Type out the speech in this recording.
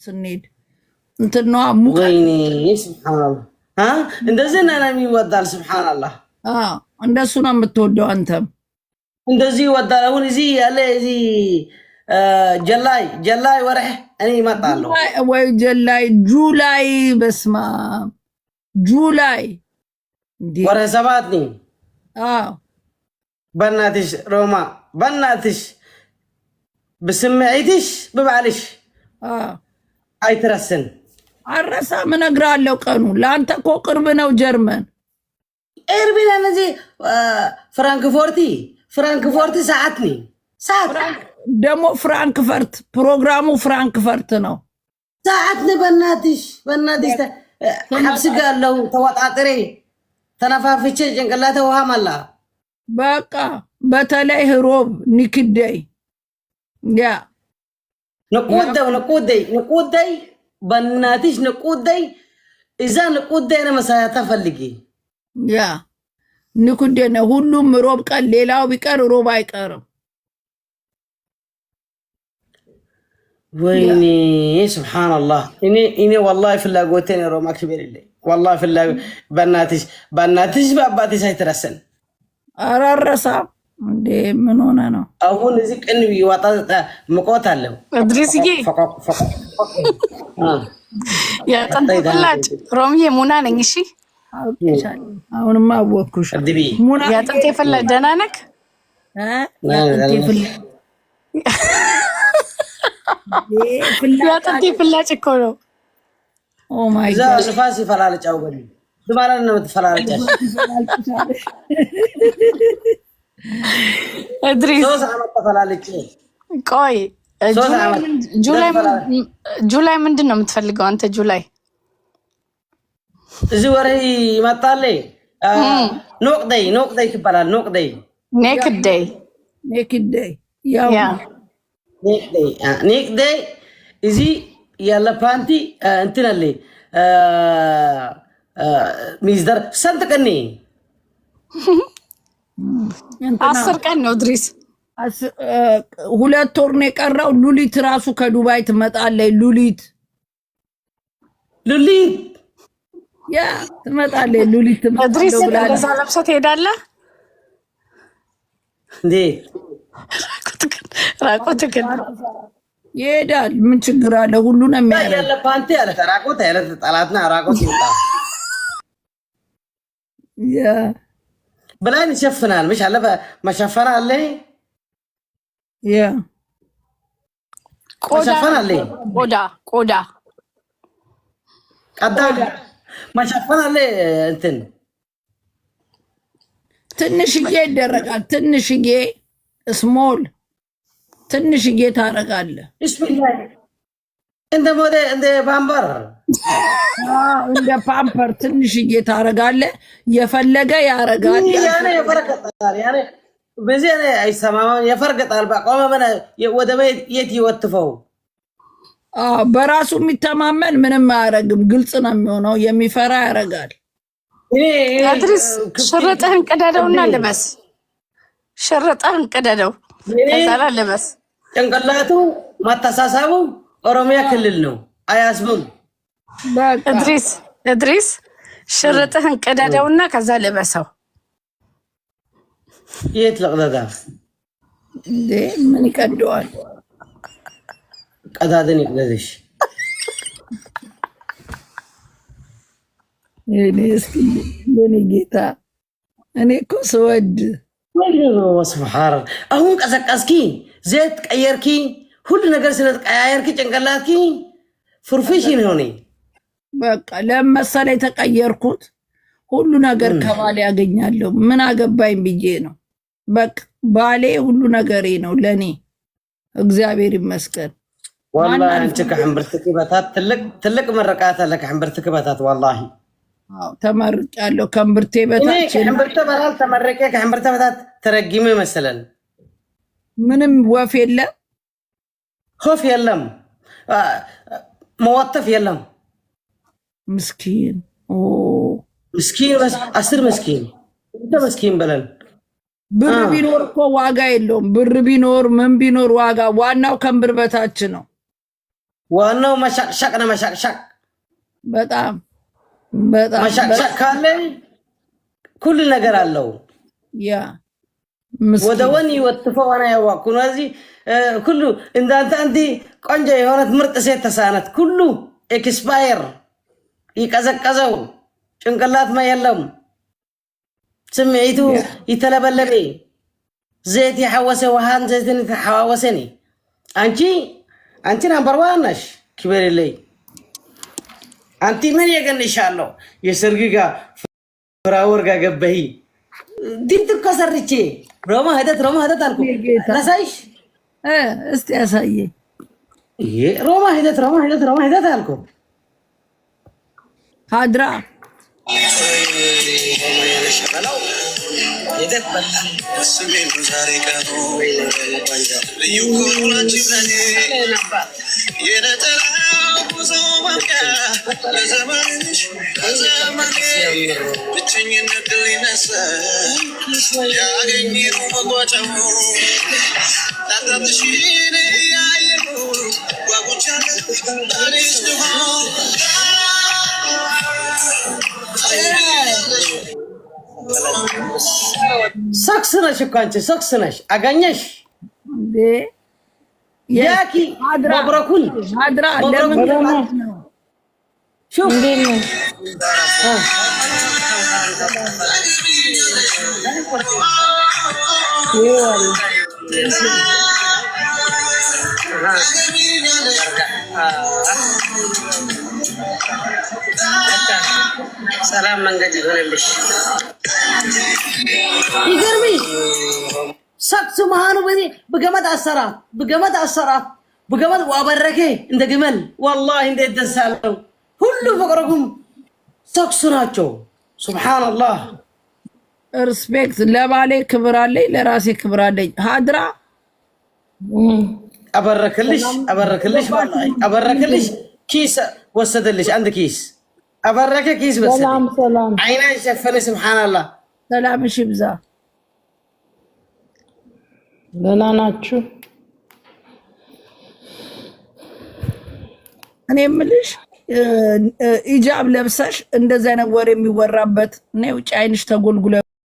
ስንሄድ እንትን ነው ሙቀት ወይኔ ሱብሃንአላህ እንደዚህ ነው የሚወዳል ሱብሃንአላህ እንደሱ ነው የምትወደው አንተም እንደዚህ ይወዳል አሁን እዚህ ያለ እዚህ ጀላይ ወርህ እኔ እመጣለሁ ወይ ጀላይ ጁላይ በስማ ጁላይ ወርህ 7 ነኝ በእናትሽ ሮማ በእናትሽ بسمعيتش ببعلش አይትረስን አረሳ ምን እነግራለሁ ቀኑ ላንተ እኮ ቅርብ ነው ጀርመን ኤርቢና ነዚህ ፍራንክፎርት ሰዓት ነኝ ሰዓት ደግሞ ፍራንክፈርት ፕሮግራሙ ፍራንክፈርት ነው ሰዓት በእናትሽ ሐብስ ጋለው ተወጣጥሬ ተነፋፍቼ ጭንቅላቴ ውሃ ማላ በቃ በተለይ ሮብ ኒክደይ ያ نقودي بناتيش نقودي إذا نقودي أنا مسايا تفلقي يا نقودي أنا هلوم روب قال ليلاو بيكار روب أيكارم ويني سبحان الله إني والله في اللاقوتين روما كبير اللي والله في اللاقو بناتيش باباتيش هيترسن أرى الرسام እንዴ ምን ሆነ ነው አሁን እዚህ ቀን ይወጣ መቆት አለው እድሪስዬ ያጠንተላጭ ሮምዬ ሙና ነኝ እሺ አሁንማ አወኩሽ ሙና ያጠንተ ፈላጭ ደህና ነህ ያጠንተ ፈላጭ እኮ ነው ኦ ማይ ጋድ ዛፋሲ ፈላልጫው ገኝ ዝማራን ነው ተፈላልጫሽ እድሪስ ቆይ ጁላይ ምንድን ነው የምትፈልገው አንተ ጁላይ እዚህ ወሬ ይመጣል ኖቅደይ ይባላል ኔክደይ ያው ኔክደይ እዚህ ያለ ፓንቲ እንትን አለ ሚዝደር ሰንጥቀኒ 10 ቀን ነው ድሪስ 2 ወር ነው የቀረው ሉሊት ራሱ ከዱባይ ትመጣለች ሉሊት ያ ትመጣለች ሉሊት ድሪስ ለዛ ለብሰህ ትሄዳለህ እንዴ ራቆትክን ይሄዳል ምን ችግር አለ ሁሉ ነው የሚያደርግ ያለ ፓንቲ ያለ ራቆት ያለ ጠላትና ራቆት ይጣ ያ بلان يشفنال مش على مشفنا عليه يا مشفنا عليه قودا قدام مشفنا عليه انتن ትንሽዬ ይደረጋል ትንሽዬ ስሞል ትንሽዬ ታረጋለህ bismillah እንደ ሞዴ እንደ ባምበር እንደ ፓምፐር ትንሽዬ ታረጋለህ የፈለገ ያረጋል ያኔ የፈርቀጣል ያኔ በዚህ ላይ አይሰማም የፈርቀጣል በቆመ ማነ ወደ ቤት የት ይወጥፈው በራሱ የሚተማመን ምንም አያረግም ግልጽ ነው የሚሆነው የሚፈራ ያረጋል አድርስ ሽርጥህን ቀዳደውና ልበስ ሽርጥህን ቀዳደው ከዛላ ልበስ ጭንቅላቱ ማተሳሳቡ ኦሮሚያ ክልል ነው አያስቡም እድሪስ ሽርጥህን ቀዳደውና ከዛ ልበሰው የት ለቅለዳ እንዴ ምን ይቀደዋል ቀዳደን ይቅደሽ የኔ ጌታ እኔ እኮ ስወድ ወስብሓር አሁን ቀዘቀዝኪ ዘይት ቀየርኪ ሁሉ ነገር ስለተቀያየርኪ ጭንቅላትኪ ፍርፍሽን ሆኔ በቃ ለመሰለ የተቀየርኩት ሁሉ ነገር ከባሌ ያገኛለሁ ምን አገባኝ ብዬ ነው በቃ ባሌ ሁሉ ነገሬ ነው ለኔ እግዚአብሔር ይመስገን والله انت كحمبرتك بتات تلك مرقات لك حمبرتك بتات والله ተመርጫለሁ ከምብርቴ በታች حمبرت በላል ተመረቀ ከሐምበርተ በታት ተረግሜ መሰለን ምንም ወፍ የለም خوف የለም موظف የለም ምስኪን ምስኪን بس 10 ምስኪን እንደ ምስኪን በለን ብር ቢኖር እኮ ዋጋ የለውም ብር ቢኖር ምን ቢኖር ዋጋ ዋናው ከምብር በታች ነው ዋናው መሻቅሻቅ ነው። መሻቅሻቅ በጣም በጣም መሻቅሻቅ ካለ ሁሉ ነገር አለው። ያ ወደ ወኒ ወጥፈው አና ያዋኩ ነው እዚህ ሁሉ እንዳንተ አንዲ ቆንጆ የሆነት ምርጥ ሴት ተሳነት ሁሉ ኤክስፓየር ይቀዘቀዘው ጭንቅላት ማየለም ስሜቱ ይተለበለበ ዘይት ያሐወሰ ውሃን ዘይትን ተሐዋወሰኒ አንቺ ነምበር ዋን ነሽ። ክብርልኝ አንቲ ምን የገንሻለሁ የሰርግጋ ፍራወር ጋር ገበሂ ዲምት ከሰርቼ ሮማ ሄደት አልኩ ለሳይሽ እስቲ ያሳየ ይሄ ሮማ ሄደት አልኩ ሀድራ ሰክስ ነሽ እኮ አንቺ ሰክስ ነሽ አጋኘሽ ያኪ መብረኩን ሀድራ ለምን ነው ሹፍ እንዴት ነው ሰላም መንገድ ይሆንልሽ። ይገርምሽ ሰክሱ መሃኑ በገመድ አሰራት በገመድ ዋበረከ እንደ ግመል والله እንዴት ደስ አለው። ሁሉ ፍቅረኩም ሰክሱ ናቸው። ሱብሃንአላህ ሪስፔክት ለባሌ ክብር አለኝ፣ ለራሴ ክብር አለኝ። ሀድራ አበረክልሽ والله አበረክልሽ። ኪስ ወሰደልሽ አንድ ኪስ አበረከ ኪስ በሰለ ሰላም አይና ሸፈነ። ሱብሃንአላህ ሰላም እሺ ብዛ ደህና ናችሁ? እኔ የምልሽ ኢጃብ ለብሰሽ እንደዛ አይነት ወሬ የሚወራበት ነው። ውጭ አይንሽ ተጎልጉለ